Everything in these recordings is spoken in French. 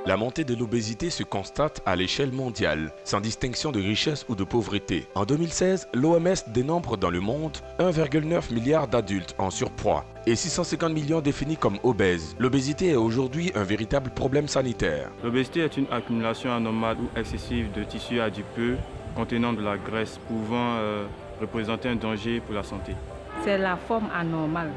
La montée de l'obésité se constate à l'échelle mondiale, sans distinction de richesse ou de pauvreté. En 2016, l'OMS dénombre dans le monde 1,9 milliard d'adultes en surpoids et 650 millions définis comme obèses. L'obésité est aujourd'hui un véritable problème sanitaire. L'obésité est une accumulation anormale ou excessive de tissus adipeux contenant de la graisse pouvant représenter un danger pour la santé. C'est la forme anormale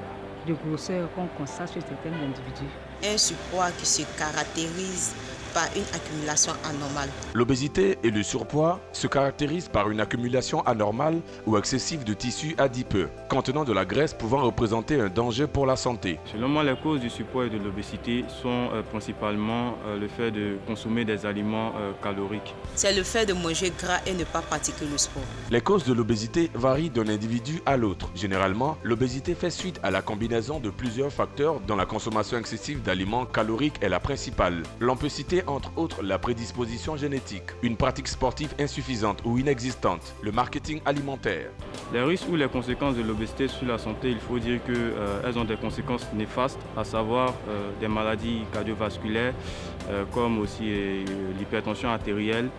de grosseur qu'on constate chez certains individus. Un surpoids qui se caractérise par une accumulation anormale. L'obésité et le surpoids se caractérisent par une accumulation anormale ou excessive de tissus adipeux, contenant de la graisse pouvant représenter un danger pour la santé. Selon moi, les causes du surpoids et de l'obésité sont principalement le fait de consommer des aliments caloriques. C'est le fait de manger gras et ne pas pratiquer le sport. Les causes de l'obésité varient d'un individu à l'autre. Généralement, l'obésité fait suite à la combinaison de plusieurs facteurs dont la consommation excessive d'aliments caloriques est la principale. L'on peut citer entre autres la prédisposition génétique, une pratique sportive insuffisante ou inexistante, le marketing alimentaire. Les risques ou les conséquences de l'obésité sur la santé, il faut dire qu'elles ont des conséquences néfastes, à savoir des maladies cardiovasculaires comme aussi l'hypertension artérielle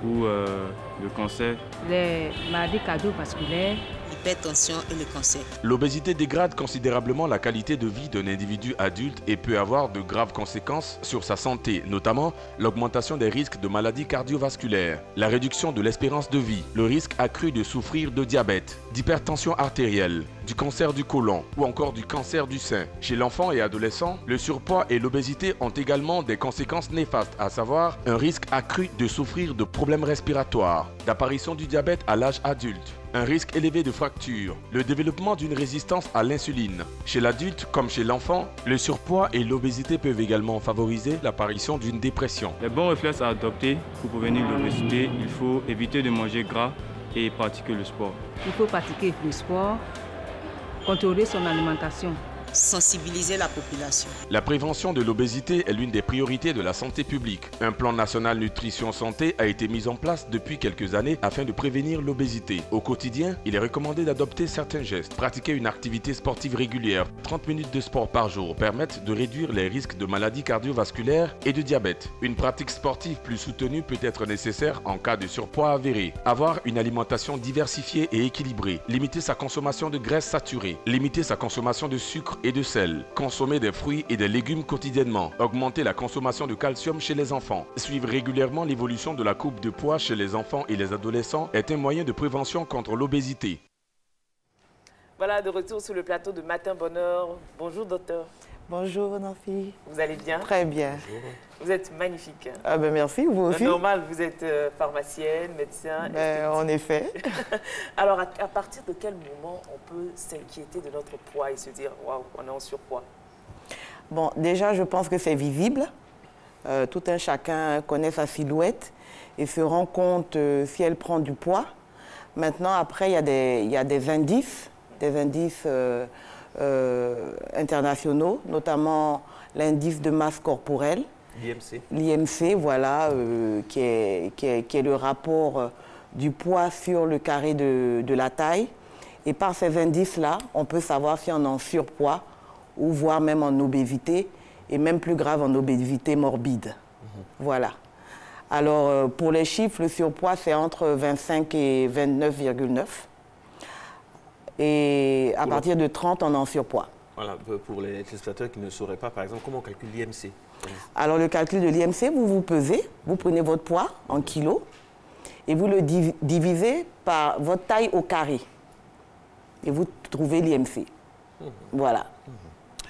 ou le cancer. Les maladies cardiovasculaires, l'hypertension et le cancer. L'obésité dégrade considérablement la qualité de vie d'un individu adulte et peut avoir de graves conséquences sur sa santé, notamment l'augmentation des risques de maladies cardiovasculaires, la réduction de l'espérance de vie, le risque accru de souffrir de diabète, d'hypertension artérielle, du cancer du côlon ou encore du cancer du sein. Chez l'enfant et adolescent, le surpoids et l'obésité ont également des conséquences néfastes, à savoir un risque accru de souffrir de problèmes respiratoires, d'apparition du diabète à l'âge adulte, un risque élevé de fractures, le développement d'une résistance à l'insuline. Chez l'adulte comme chez l'enfant, le surpoids et l'obésité peuvent également favoriser l'apparition d'une dépression. Les bons réflexes à adopter pour prévenir l'obésité, il faut éviter de manger gras et pratiquer le sport. il faut pratiquer le sport, contrôler son alimentation. Sensibiliser la population. La prévention de l'obésité est l'une des priorités de la santé publique. Un plan national nutrition santé a été mis en place depuis quelques années afin de prévenir l'obésité. Au quotidien, il est recommandé d'adopter certains gestes. Pratiquer une activité sportive régulière, 30 minutes de sport par jour, permettent de réduire les risques de maladies cardiovasculaires et de diabète. Une pratique sportive plus soutenue peut être nécessaire en cas de surpoids avéré. Avoir une alimentation diversifiée et équilibrée. Limiter sa consommation de graisses saturées. Limiter sa consommation de sucre et de sel, consommer des fruits et des légumes quotidiennement, augmenter la consommation de calcium chez les enfants, suivre régulièrement l'évolution de la courbe de poids chez les enfants et les adolescents est un moyen de prévention contre l'obésité. Voilà, de retour sur le plateau de Matin Bonheur. Bonjour docteur. Bonjour Nancy. Vous allez bien? Très bien. Vous êtes magnifique. Ah ben merci, vous aussi. Normal, vous êtes pharmacienne, médecin. En effet. Alors, à partir de quel moment on peut s'inquiéter de notre poids et se dire, waouh, on est en surpoids? Bon, déjà, je pense que c'est visible. Tout un chacun connaît sa silhouette et se rend compte si elle prend du poids. Maintenant, après, il y a des indices internationaux, notamment l'indice de masse corporelle. L'IMC. L'IMC, voilà, qui est le rapport du poids sur le carré de la taille. Et par ces indices-là, on peut savoir si on est en surpoids ou voire même en obésité, et même plus grave en obésité morbide. Voilà. Alors, pour les chiffres, le surpoids, c'est entre 25 et 29,9. Et à partir de 30, on est en surpoids. Voilà, pour les téléspectateurs qui ne sauraient pas, par exemple, comment on calcule l'IMC? Alors, le calcul de l'IMC, vous vous pesez, vous prenez votre poids en kilos et vous le divisez par votre taille au carré. Et vous trouvez l'IMC. Voilà.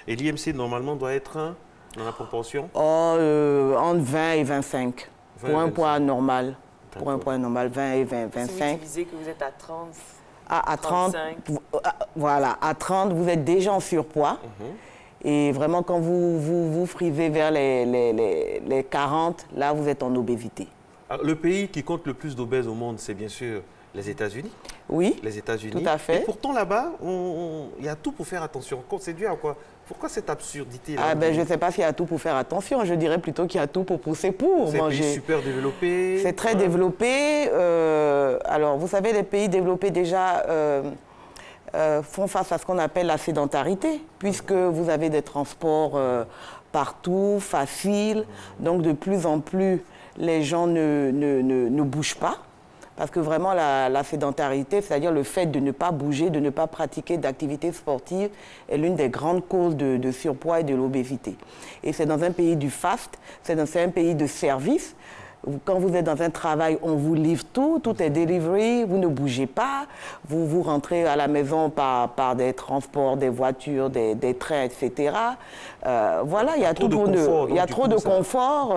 Et l'IMC, normalement, doit être dans la proportion? Entre 20 et 25. Pour un poids normal. Pour un poids normal, 20 et 25. Si vous divisez que vous êtes à 30, à 30, voilà, à 30, vous êtes déjà en surpoids. Et vraiment, quand vous frisez vers les 40, là, vous êtes en obésité. Alors, le pays qui compte le plus d'obèses au monde, c'est bien sûr les États-Unis. Oui, les États-Unis. Tout à fait. Et pourtant, là-bas, il y a tout pour faire attention. C'est dû à quoi? Pourquoi cette absurdité-là? Je ne sais pas s'il y a tout pour faire attention. Je dirais plutôt qu'il y a tout pour pousser pour manger. C'est un pays super développé. C'est très développé. Alors, vous savez, les pays développés déjà font face à ce qu'on appelle la sédentarité, puisque vous avez des transports partout, facile. Donc de plus en plus, les gens ne bougent pas. Parce que vraiment, la sédentarité, c'est-à-dire le fait de ne pas bouger, de ne pas pratiquer d'activité sportive, est l'une des grandes causes de surpoids et de l'obésité. Et c'est dans un pays du fast, c'est un pays de service. Quand vous êtes dans un travail, on vous livre tout, tout est delivery, vous ne bougez pas, vous rentrez à la maison par des transports, des voitures, des trains, etc. Voilà, il y a tout pour nous. Il y a trop de confort,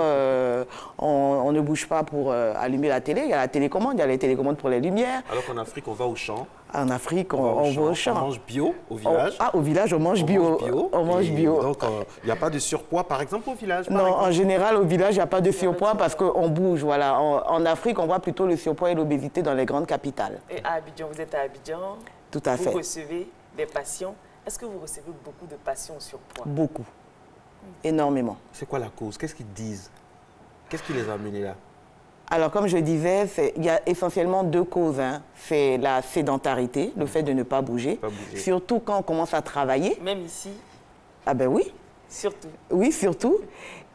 on ne bouge pas pour allumer la télé, il y a la télécommande, il y a les télécommandes pour les lumières. Alors qu'en Afrique, on va au champ. En Afrique, on va au champ. On mange bio au village. Au village, on mange bio. On mange bio. Donc, il n'y a pas de surpoids, par exemple, au village? Non, en général, au village, il n'y a pas de surpoids parce qu'on bouge. Voilà. En Afrique, on voit plutôt le surpoids et l'obésité dans les grandes capitales. Et à Abidjan, vous êtes à Abidjan. Tout à fait. Vous recevez des patients. Est-ce que vous recevez beaucoup de patients au surpoids? Beaucoup. Énormément. C'est quoi la cause? Qu'est-ce qu'ils disent? Qu'est-ce qui les a amenés là? Alors, comme je disais, il y a essentiellement deux causes. Hein. C'est la sédentarité, le fait de ne pas bouger. Surtout quand on commence à travailler. Même ici? Ah ben oui. Surtout? Oui, surtout.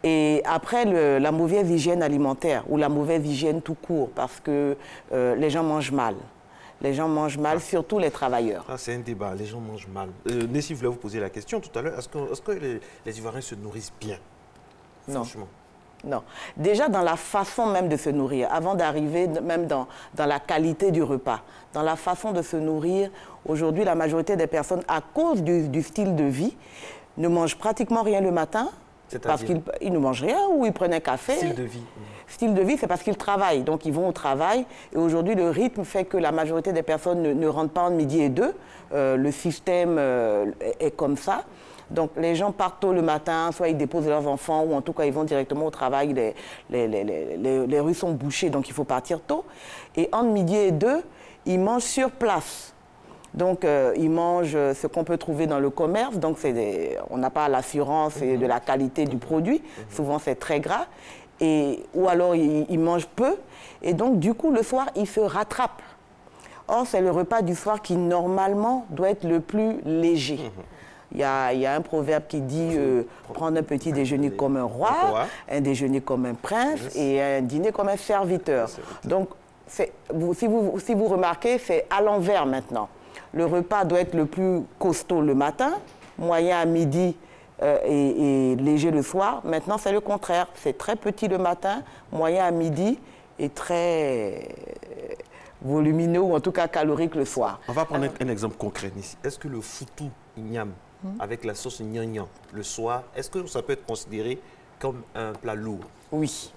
Et après, la mauvaise hygiène alimentaire ou la mauvaise hygiène tout court, parce que les gens mangent mal. Les gens mangent mal, surtout les travailleurs. Ah, c'est un débat, les gens mangent mal. Nessie voulait vous poser la question tout à l'heure. Est-ce que les Ivoiriens se nourrissent bien? Non. Franchement. Non. Déjà dans la façon même de se nourrir, avant d'arriver même dans la qualité du repas, dans la façon de se nourrir, aujourd'hui la majorité des personnes, à cause du style de vie, ne mangent pratiquement rien le matin, parce qu'ils ne mangent rien ou ils prennent un café. Style de vie. Style de vie, c'est parce qu'ils travaillent. Donc, ils vont au travail. Et aujourd'hui, le rythme fait que la majorité des personnes ne rentrent pas entre midi et 2. Le système est comme ça. Donc, les gens partent tôt le matin, soit ils déposent leurs enfants, ou en tout cas, ils vont directement au travail. Les rues sont bouchées, donc il faut partir tôt. Et entre midi et 2, ils mangent sur place. Donc, ils mangent ce qu'on peut trouver dans le commerce. Donc, on n'a pas l'assurance de la qualité du produit. Souvent, c'est très gras. Ou alors, ils mangent peu. Et donc, du coup, le soir, ils se rattrapent. Or, c'est le repas du soir qui, normalement, doit être le plus léger. Il y a un proverbe qui dit prendre un petit déjeuner comme un roi, un déjeuner comme un prince et un dîner comme un serviteur. Donc, si vous remarquez, c'est à l'envers maintenant. Le repas doit être le plus costaud le matin, moyen à midi et léger le soir. Maintenant, c'est le contraire. C'est très petit le matin, moyen à midi et très volumineux ou en tout cas calorique le soir. On va prendre un exemple concret ici. Est-ce que le foutou igname avec la sauce gnangnan le soir, est-ce que ça peut être considéré comme un plat lourd? Oui.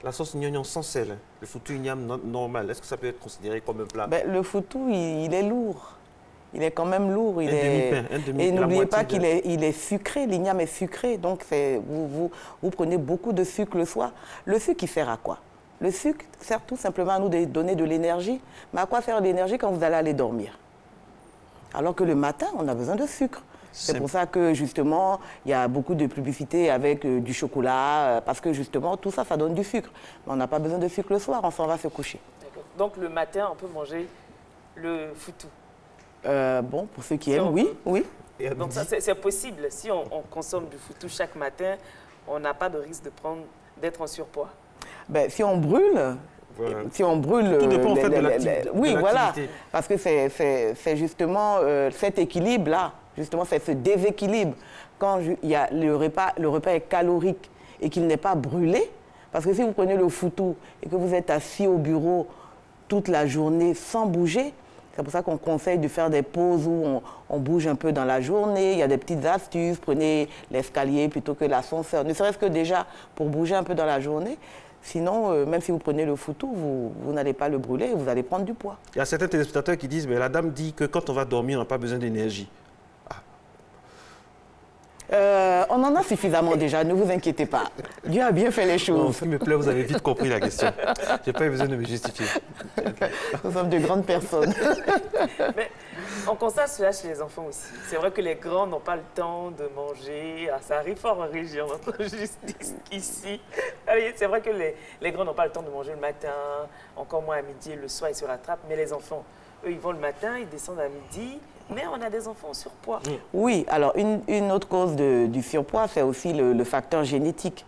La sauce gnangnan sans sel, le foutou igname normal, est-ce que ça peut être considéré comme un plat? Le foutou, il est lourd. Il est quand même lourd. Et n'oubliez pas qu'il est sucré, l'igname est sucré. Donc, vous prenez beaucoup de sucre le soir. Le sucre, il sert à quoi? Le sucre sert tout simplement à nous donner de l'énergie. Mais à quoi sert l'énergie quand vous allez aller dormir? Alors que le matin, on a besoin de sucre. C'est pour ça que, justement, il y a beaucoup de publicités avec du chocolat, parce que, justement, tout ça, ça donne du sucre. Mais on n'a pas besoin de sucre le soir, on s'en va se coucher. Donc, le matin, on peut manger le foutou? Bon, pour ceux qui aiment, oui. Donc, c'est possible. Si on consomme du foutou chaque matin, on n'a pas de risque d'être en surpoids? Si on brûle... Voilà. Si on brûle... Tout dépend en fait de l'activité. Oui, voilà. Parce que c'est justement cet équilibre-là, justement, c'est ce déséquilibre. Quand le repas est calorique et qu'il n'est pas brûlé, parce que si vous prenez le foutou et que vous êtes assis au bureau toute la journée sans bouger, c'est pour ça qu'on conseille de faire des pauses où on bouge un peu dans la journée. Il y a des petites astuces. Prenez l'escalier plutôt que l'ascenseur. Ne serait-ce que déjà pour bouger un peu dans la journée. Sinon, même si vous prenez le foutou, vous n'allez pas le brûler et vous allez prendre du poids. Il y a certains téléspectateurs qui disent, mais la dame dit que quand on va dormir, on n'a pas besoin d'énergie. On en a suffisamment déjà, ne vous inquiétez pas. Dieu a bien fait les choses. Non, ce qui me plaît, vous avez vite compris la question. Je n'ai pas eu besoin de me justifier. Nous sommes de grandes personnes. Mais on constate cela chez les enfants aussi. C'est vrai que les grands n'ont pas le temps de manger. Ça arrive fort en région, notre justice ici. C'est vrai que les grands n'ont pas le temps de manger le matin, encore moins à midi, le soir ils se rattrapent. Mais les enfants, eux, ils vont le matin, ils descendent à midi mais on a des enfants en surpoids. Oui, alors une autre cause du surpoids, c'est aussi le facteur génétique.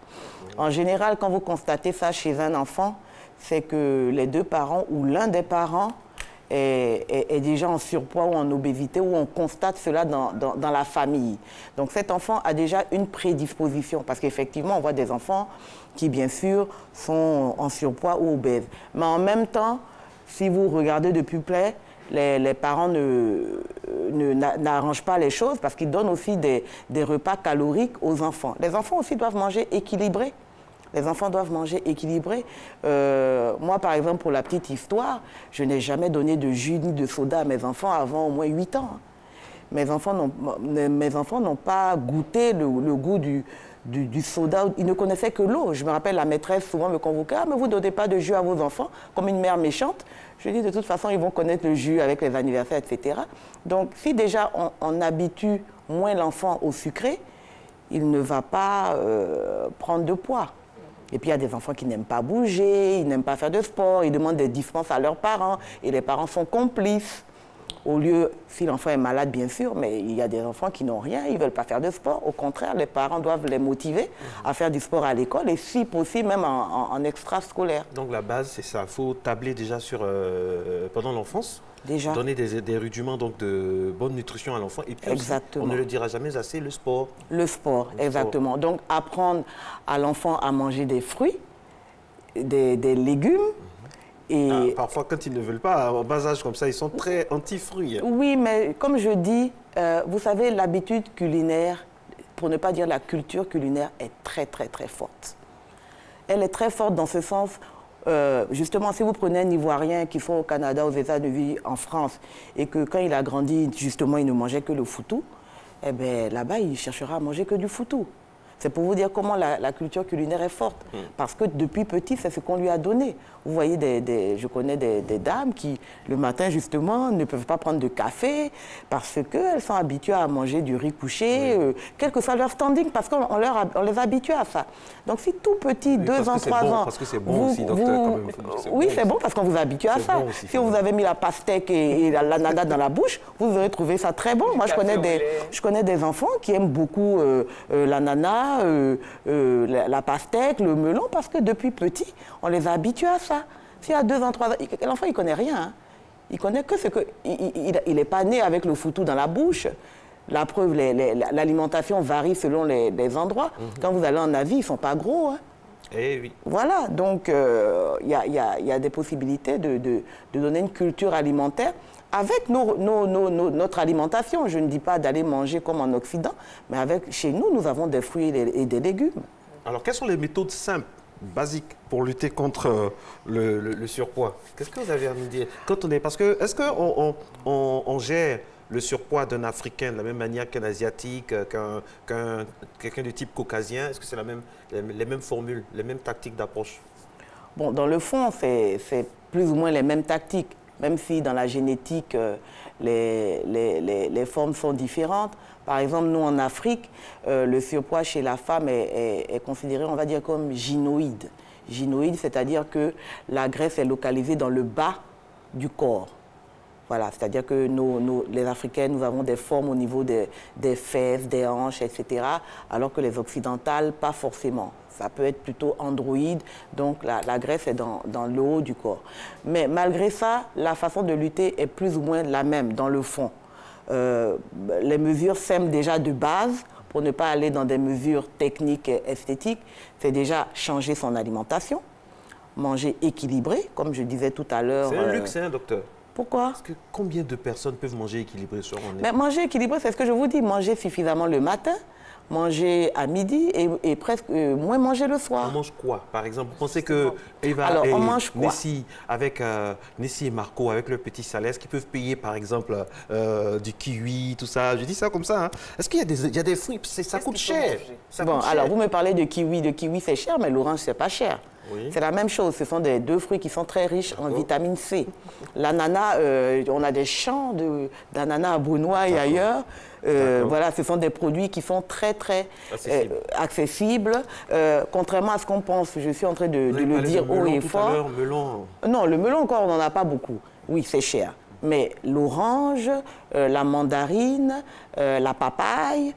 En général, quand vous constatez ça chez un enfant, c'est que les deux parents ou l'un des parents est déjà en surpoids ou en obésité, ou on constate cela dans la famille. Donc cet enfant a déjà une prédisposition, parce qu'effectivement, on voit des enfants qui, bien sûr, sont en surpoids ou obèses. Mais en même temps, si vous regardez de plus près, les parents n'arrangent pas les choses parce qu'ils donnent aussi des repas caloriques aux enfants. Les enfants aussi doivent manger équilibré. Les enfants doivent manger équilibré. Moi, par exemple, pour la petite histoire, je n'ai jamais donné de jus ni de soda à mes enfants avant au moins 8 ans. Mes enfants n'ont pas goûté le goût du soda. Ils ne connaissaient que l'eau. Je me rappelle, la maîtresse souvent me convoquait « Ah, mais vous ne donnez pas de jus à vos enfants ?» comme une mère méchante. Je dis, de toute façon, ils vont connaître le jus avec les anniversaires, etc. Donc, si déjà on habitue moins l'enfant au sucré, il ne va pas prendre de poids. Et puis, il y a des enfants qui n'aiment pas bouger, ils n'aiment pas faire de sport, ils demandent des dispenses à leurs parents, et les parents sont complices. Au lieu, si l'enfant est malade, bien sûr, mais il y a des enfants qui n'ont rien, ils ne veulent pas faire de sport. Au contraire, les parents doivent les motiver à faire du sport à l'école et si possible, même en extrascolaire. Donc la base, c'est ça. Il faut tabler déjà sur, pendant l'enfance. Déjà. Donner des rudiments donc, de bonne nutrition à l'enfant. Et puis exactement. Aussi, on ne le dira jamais assez, le sport. Le sport, exactement. Donc apprendre à l'enfant à manger des fruits, des légumes. Et parfois, quand ils ne veulent pas, en bas âge comme ça, ils sont très anti-fruits. Oui, mais comme je dis, vous savez, l'habitude culinaire, pour ne pas dire la culture culinaire, est très, très, très forte. Elle est très forte dans ce sens, justement, si vous prenez un Ivoirien qui soit au Canada, aux États-Unis, en France, et que quand il a grandi, justement, il ne mangeait que le foutou, eh bien, là-bas, il cherchera à manger que du foutou. C'est pour vous dire comment la culture culinaire est forte. Parce que depuis petit, c'est ce qu'on lui a donné. Vous voyez, je connais des dames qui, le matin, justement, ne peuvent pas prendre de café parce qu'elles sont habituées à manger du riz couché, quel que soit leur standing, parce qu'on les habitue à ça. Donc, si tout petit, 2 ans, 3 ans... Parce que c'est bon aussi, docteur, quand même. Oui, c'est bon parce qu'on vous habitue à ça. Aussi, si on vous avez mis la pastèque et l'ananas dans la bouche, vous aurez trouvé ça très bon. Moi, je connais des enfants qui aiment beaucoup l'ananas, la pastèque, le melon, parce que depuis petit, on les a habitués à ça. S'il y a 2 ans, 3 ans, l'enfant, il ne connaît rien. Hein. Il connaît que ce que... Il n'est pas né avec le foutou dans la bouche. La preuve, l'alimentation varie selon les endroits. Quand vous allez en Asie, ils ne sont pas gros. Hein. Eh oui. Voilà, donc il y a des possibilités de donner une culture alimentaire avec notre alimentation. Je ne dis pas d'aller manger comme en Occident, mais chez nous, nous avons des fruits et des légumes. Alors, quelles sont les méthodes simples, basiques, pour lutter contre le surpoids? Qu'est-ce que vous avez à nous dire? Est-ce qu'on gère le surpoids d'un Africain de la même manière qu'un Asiatique, quelqu'un de type caucasien? Est-ce que c'est les mêmes formules, les mêmes tactiques d'approche? Bon, dans le fond, c'est plus ou moins les mêmes tactiques, même si dans la génétique, les formes sont différentes. Par exemple, nous, en Afrique, le surpoids chez la femme est considéré, on va dire, comme gynoïde. Gynoïde, c'est-à-dire que la graisse est localisée dans le bas du corps. Voilà, c'est-à-dire que les Africaines, nous avons des formes au niveau des fesses, des hanches, etc., alors que les occidentales, pas forcément. Ça peut être plutôt androïde, donc la graisse est dans le haut du corps. Mais malgré ça, la façon de lutter est plus ou moins la même dans le fond. Les mesures simples déjà de base, pour ne pas aller dans des mesures techniques et esthétiques, c'est déjà changer son alimentation, manger équilibré, comme je disais tout à l'heure. C'est un luxe, hein, docteur? Pourquoi? Parce que combien de personnes peuvent manger équilibré sur un Mais manger équilibré, c'est ce que je vous dis, manger suffisamment le matin, manger à midi et presque moins manger le soir. On mange quoi, par exemple? Vous pensez que Eva Nessie et Marco, avec leur petit salaire, qui peuvent payer, par exemple, du kiwi, tout ça? Je dis ça comme ça. Hein. Est-ce qu'il y a des fruits? Ça coûte cher. Alors, vous me parlez de kiwi. De kiwi, c'est cher, mais l'orange, c'est pas cher. Oui. C'est la même chose. Ce sont deux fruits qui sont très riches en vitamine C. L'ananas, on a des champs d'ananas à Brunois et ailleurs. Voilà, ce sont des produits qui sont très, très accessibles. Contrairement à ce qu'on pense, je suis en train de le dire haut et fort. Melon. Non, le melon encore, on n'en a pas beaucoup. Oui, c'est cher. Mais l'orange, la mandarine, la papaye,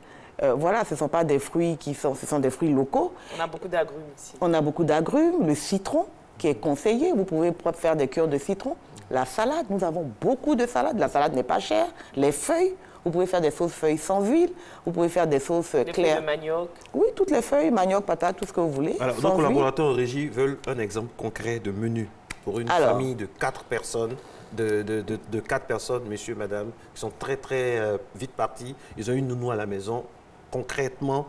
voilà, ce ne sont pas des fruits ce sont des fruits locaux. On a beaucoup d'agrumes ici. On a beaucoup d'agrumes, le citron qui est conseillé. Vous pouvez faire des cures de citron. La salade, nous avons beaucoup de salades. La salade n'est pas chère. Les feuilles, vous pouvez faire des sauces feuilles sans huile. Vous pouvez faire des sauces claires. Les feuilles de manioc. Oui, toutes les feuilles, manioc, patate, tout ce que vous voulez. Alors, nos collaborateurs en régie veulent un exemple concret de menu pour une famille de 4 personnes. De 4 personnes, messieurs, madame, qui sont très, très vite partis. Ils ont une nounou à la maison. Concrètement,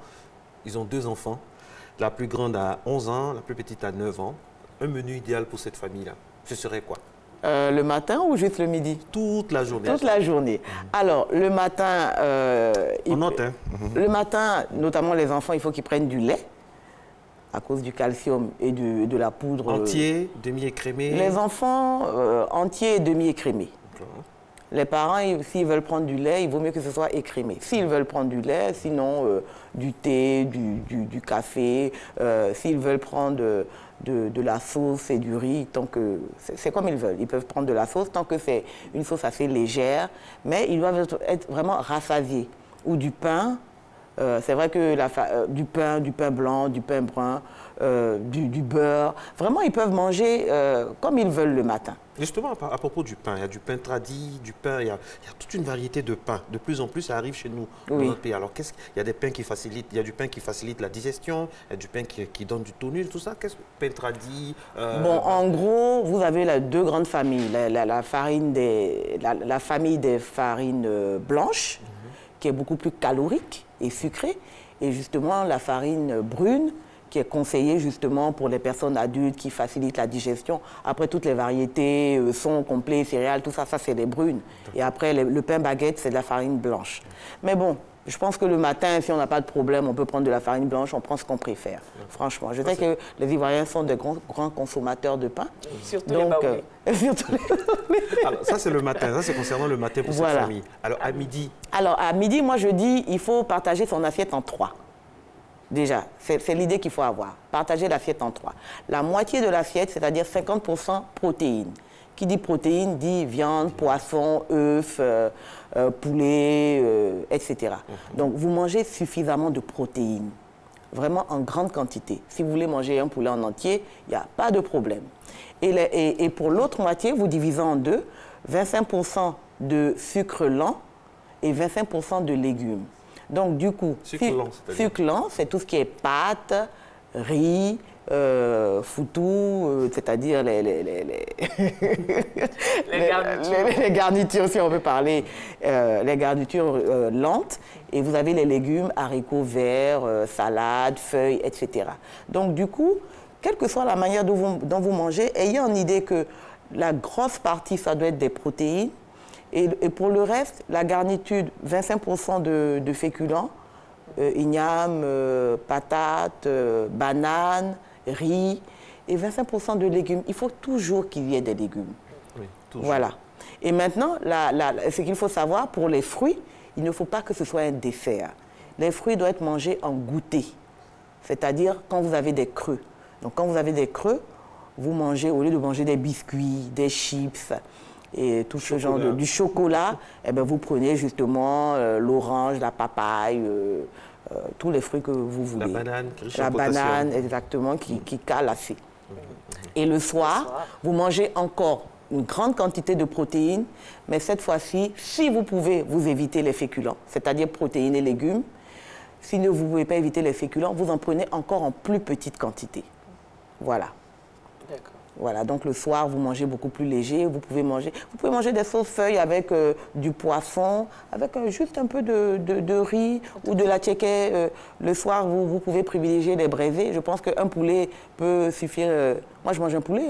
ils ont 2 enfants. La plus grande a 11 ans, la plus petite a 9 ans. Un menu idéal pour cette famille-là, ce serait quoi? Le matin ou juste le midi? Toute la journée. Toute la journée. Alors, le matin... Le matin, notamment les enfants, il faut qu'ils prennent du lait à cause du calcium et de la poudre. Entier, demi-écrémé? Les enfants, entiers et demi-écrémés. Les parents, s'ils veulent prendre du lait, il vaut mieux que ce soit écrémé. S'ils veulent prendre du lait, sinon du thé, du café. S'ils veulent prendre de la sauce et du riz, tant que c'est comme ils veulent. Ils peuvent prendre de la sauce tant que c'est une sauce assez légère, mais ils doivent être vraiment rassasiés. Ou du pain. C'est vrai que du pain blanc, du pain brun, du beurre. Vraiment, ils peuvent manger comme ils veulent le matin. Justement, à propos du pain, il y a du pain tradit, il y a toute une variété de pains. De plus en plus, ça arrive chez nous, dans notre pays. Alors, il y a des pains qui facilitent, il y a du pain qui facilite la digestion, il y a du pain qui donne du tonus, tout ça. Qu'est-ce que pain tradit? Bon, en gros, vous avez 2 grandes familles. La famille des farines blanches, qui est beaucoup plus calorique et sucrée, et justement la farine brune, qui est conseillée justement pour les personnes adultes, qui facilite la digestion. Après, toutes les variétés, son complet, céréales, tout ça, c'est les brunes. Et après, le pain baguette, c'est de la farine blanche. Mais bon, je pense que le matin, si on n'a pas de problème, on peut prendre de la farine blanche, on prend ce qu'on préfère. Franchement, je sais que les Ivoiriens sont de grands consommateurs de pain. Surtout les baoulés. Surtout les baoulés. Alors, ça, c'est le matin. Ça, c'est concernant le matin pour cette famille. Alors, à midi? Alors, à midi, moi, je dis, il faut partager son assiette en 3. Déjà, c'est l'idée qu'il faut avoir. Partager l'assiette en 3. La moitié de l'assiette, c'est-à-dire 50% protéines. Qui dit protéines dit viande, poisson, œufs, poulet, etc. Donc, vous mangez suffisamment de protéines, vraiment en grande quantité. Si vous voulez manger un poulet en entier, il n'y a pas de problème. Et pour l'autre moitié, vous divisez en 2, 25% de sucre lent et 25% de légumes. Donc, du coup, sucre lent, c'est tout ce qui est pâtes, riz, foutou, c'est-à-dire les garnitures, si on veut parler, les garnitures lentes. Et vous avez les légumes, haricots verts, salades, feuilles, etc. Donc, du coup, quelle que soit la manière dont vous mangez, ayez en idée que la grosse partie, ça doit être des protéines. Et pour le reste, la garniture, 25% de féculents, igname, patates, bananes, riz, et 25% de légumes. Il faut toujours qu'il y ait des légumes. Oui, toujours. Voilà. Et maintenant, ce qu'il faut savoir, pour les fruits, il ne faut pas que ce soit un dessert. Les fruits doivent être mangés en goûter, c'est-à-dire quand vous avez des creux. Donc quand vous avez des creux, vous mangez, au lieu de manger des biscuits, des chips, et tout ce genre du chocolat, eh bien, vous prenez justement l'orange, la papaye, tous les fruits que vous voulez. La banane, la banane, exactement, qui cale assez. Et le soir, vous mangez encore une grande quantité de protéines, mais cette fois-ci, si vous pouvez, vous évitez les féculents, c'est-à-dire protéines et légumes. Si vous ne pouvez pas éviter les féculents, vous en prenez encore en plus petite quantité. Voilà. D'accord. Voilà, donc le soir, vous mangez beaucoup plus léger. Vous pouvez manger des sauces feuilles avec du poisson, avec juste un peu de riz ou de la tchéké. Le soir, vous pouvez privilégier les braisés. Je pense qu'un poulet peut suffire. Moi, je mange un poulet.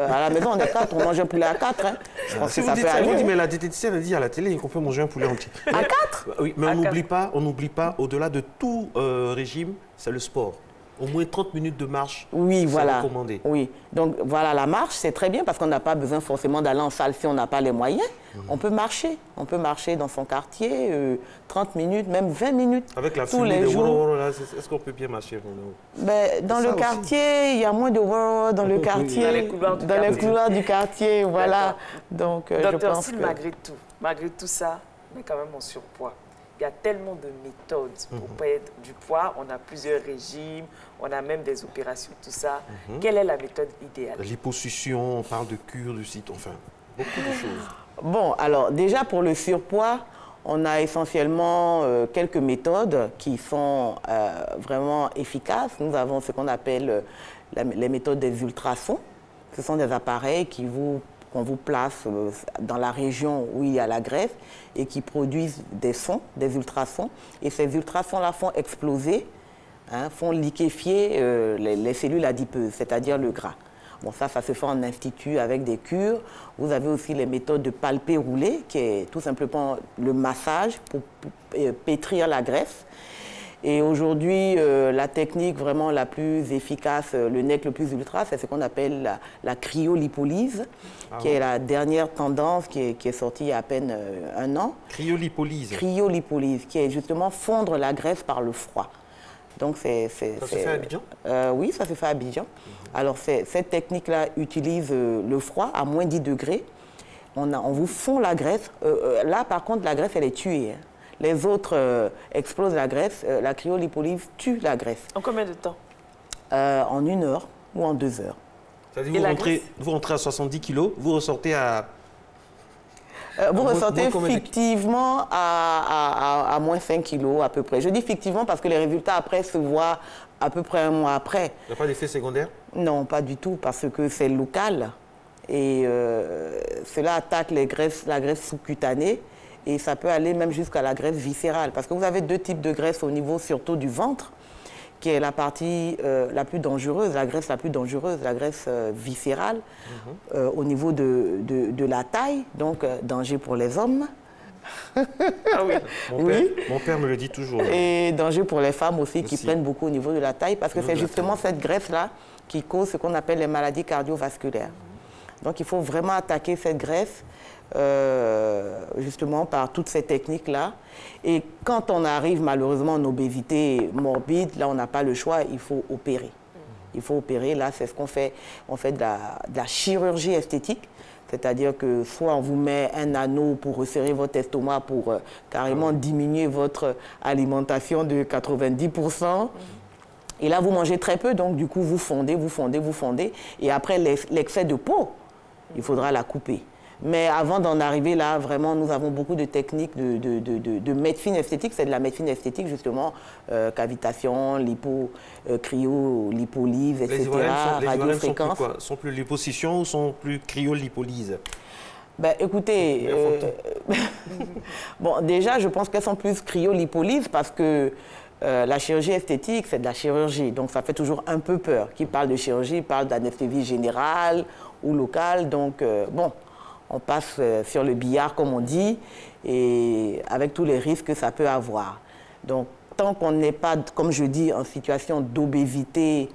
À la maison, on est 4, on mange un poulet à 4. Je pense si que vous ça dites peut ça, aller. vous dites, mais la diététicienne a dit à la télé qu'on peut manger un poulet entier. À 4 Oui, mais on n'oublie pas, au-delà de tout régime, c'est le sport. Au moins 30 minutes de marche, oui, voilà. recommandé. Oui, donc voilà, la marche, c'est très bien parce qu'on n'a pas besoin forcément d'aller en salle si on n'a pas les moyens. On peut marcher dans son quartier, 30 minutes, même 20 minutes. Avec la tous fumée les de jours. est-ce qu'on peut bien marcher? Dans le quartier, il y a moins de dans le quartier, dans les couloirs du quartier, voilà. Donc, je Docteur pense Sil, que... malgré tout ça, on est quand même en surpoids. Il y a tellement de méthodes pour perdre du poids. On a plusieurs régimes, on a même des opérations, tout ça. Quelle est la méthode idéale? Liposuction, on parle de cure, de site, enfin, beaucoup de choses. Bon, alors déjà pour le surpoids, on a essentiellement quelques méthodes qui sont vraiment efficaces. Nous avons ce qu'on appelle les méthodes des ultrasons. Ce sont des appareils qu'on vous place dans la région où il y a la graisse et qui produisent des sons, des ultrasons. Et ces ultrasons-là font exploser, font liquéfier les cellules adipeuses, c'est-à-dire le gras. Bon, ça se fait en institut avec des cures. Vous avez aussi les méthodes de palper-rouler, qui est tout simplement le massage pour pétrir la graisse. Et aujourd'hui, la technique vraiment la plus efficace, le nec le plus ultra, c'est ce qu'on appelle la cryolipolyse, qui est la dernière tendance qui est sortie il y a à peine un an. Cryolipolyse. Cryolipolyse, qui est justement fondre la graisse par le froid. Donc ça se fait à Abidjan? Oui, ça se fait à Abidjan. Alors, cette technique-là utilise le froid à moins 10 degrés. On vous fond la graisse. Là, par contre, la graisse, elle est tuée. Les autres explosent la graisse. La cryolipolyse tue la graisse. En combien de temps? En 1 heure ou en 2 heures. C'est-à-dire vous rentrez à 70 kilos, vous ressortez à... Vous ressortez fictivement à moins 5 kilos à peu près. Je dis fictivement parce que les résultats après se voient à peu près un mois après. Il n'y a pas d'effet secondaire? Non, pas du tout, parce que c'est local. Et cela attaque la graisse sous-cutanée. Et ça peut aller même jusqu'à la graisse viscérale. Parce que vous avez 2 types de graisse au niveau surtout du ventre, qui est la partie la plus dangereuse, la graisse la plus dangereuse, la graisse viscérale, au niveau de la taille, donc danger pour les hommes. Ah oui. Mon père me le dit toujours. Et danger pour les femmes aussi, qui prennent beaucoup au niveau de la taille, parce que c'est justement cette graisse-là qui cause ce qu'on appelle les maladies cardiovasculaires. Donc il faut vraiment attaquer cette graisse, justement par toutes ces techniques-là. Et quand on arrive malheureusement en obésité morbide, là on n'a pas le choix, il faut opérer. Il faut opérer, là c'est ce qu'on fait. On fait de la chirurgie esthétique. C'est-à-dire que soit on vous met un anneau pour resserrer votre estomac pour carrément diminuer votre alimentation de 90%. Et là, vous mangez très peu, donc du coup, vous fondez. Et après, l'excès de peau, il faudra la couper. Mais avant d'en arriver là, vraiment, nous avons beaucoup de techniques de médecine esthétique. C'est de la médecine esthétique, justement, cavitation, cryolipolyse, etc., radiofréquence. Sont plus liposuction ou sont plus cryolipolyse? Ben, écoutez, bon, déjà, je pense qu'elles sont plus cryolipolyse parce que la chirurgie esthétique, c'est de la chirurgie. Donc, ça fait toujours un peu peur. Qui parle de chirurgie, parle d'anesthésie générale ou locale. Donc, bon, on passe sur le billard, comme on dit, et avec tous les risques que ça peut avoir. Donc, tant qu'on n'est pas, comme je dis, en situation d'obésité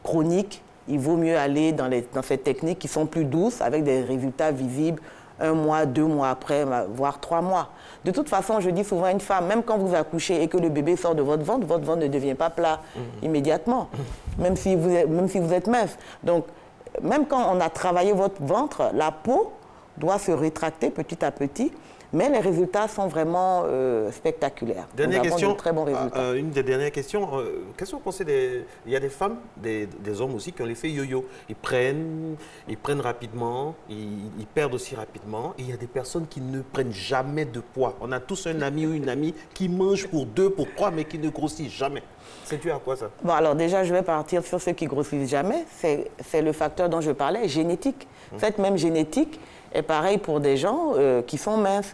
chronique, il vaut mieux aller dans ces techniques qui sont plus douces, avec des résultats visibles 1 mois, 2 mois après, voire 3 mois. De toute façon, je dis souvent à une femme, même quand vous accouchez et que le bébé sort de votre ventre ne devient pas plat immédiatement, même si vous êtes mince. Donc, même quand on a travaillé votre ventre, la peau doit se rétracter petit à petit, mais les résultats sont vraiment spectaculaires. Dernière question, de très bons résultats. une des dernières questions. Qu'est-ce que vous pensez il y a des femmes, des hommes aussi qui ont l'effet yo-yo. Ils prennent rapidement, ils perdent aussi rapidement. Et il y a des personnes qui ne prennent jamais de poids. On a tous un ami ou une amie qui mange pour 2, pour 3, mais qui ne grossit jamais. C'est dû à quoi ça? Bon, alors déjà, je vais partir sur ceux qui grossissent jamais. C'est le facteur dont je parlais, génétique. Cette même génétique est pareil pour des gens qui sont minces.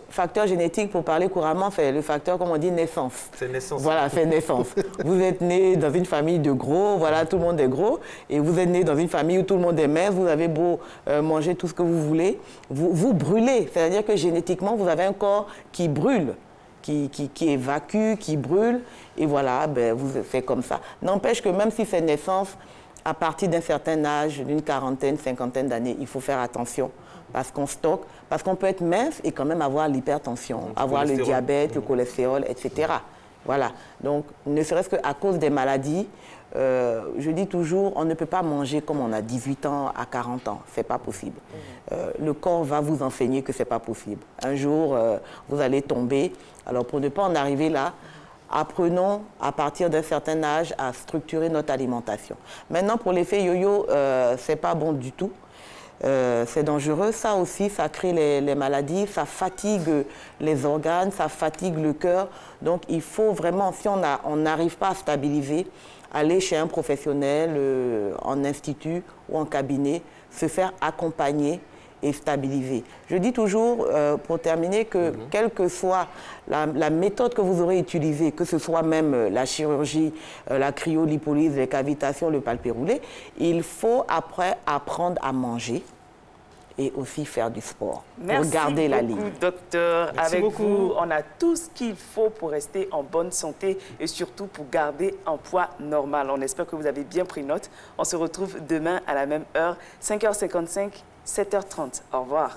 Facteur génétique, pour parler couramment, c'est le facteur, comme on dit, naissance. C'est naissance. Voilà, c'est naissance. Vous êtes né dans une famille de gros, voilà, tout le monde est gros, et vous êtes né dans une famille où tout le monde est mince, vous avez beau manger tout ce que vous voulez, vous brûlez. C'est-à-dire que génétiquement, vous avez un corps qui brûle, qui évacue, qui brûle. Et voilà, ben, vous faites comme ça. N'empêche que même si c'est naissance, à partir d'un certain âge, d'une quarantaine, cinquantaine d'années, il faut faire attention. Parce qu'on stocke, parce qu'on peut être mince et quand même avoir l'hypertension, avoir le diabète, le cholestérol, etc. Voilà. Donc, ne serait-ce qu'à cause des maladies, je dis toujours, on ne peut pas manger comme on a 18 ans à 40 ans. Ce n'est pas possible. Le corps va vous enseigner que ce n'est pas possible. Un jour, vous allez tomber. Alors, pour ne pas en arriver là, apprenons à partir d'un certain âge à structurer notre alimentation. Maintenant, pour l'effet yo-yo, ce n'est pas bon du tout. C'est dangereux. Ça aussi, ça crée les maladies, ça fatigue les organes, ça fatigue le cœur. Donc, il faut vraiment, si on n'arrive pas à stabiliser, aller chez un professionnel, en institut ou en cabinet, se faire accompagner et stabiliser. Je dis toujours, pour terminer, que quelle que soit la méthode que vous aurez utilisée, que ce soit même la chirurgie, la cryolipolyse, les cavitations, le palpé roulé, il faut après apprendre à manger et aussi faire du sport pour garder la ligne. Merci beaucoup, docteur. Avec vous, on a tout ce qu'il faut pour rester en bonne santé et surtout pour garder un poids normal. On espère que vous avez bien pris note. On se retrouve demain à la même heure, 5h55, 7h30. Au revoir.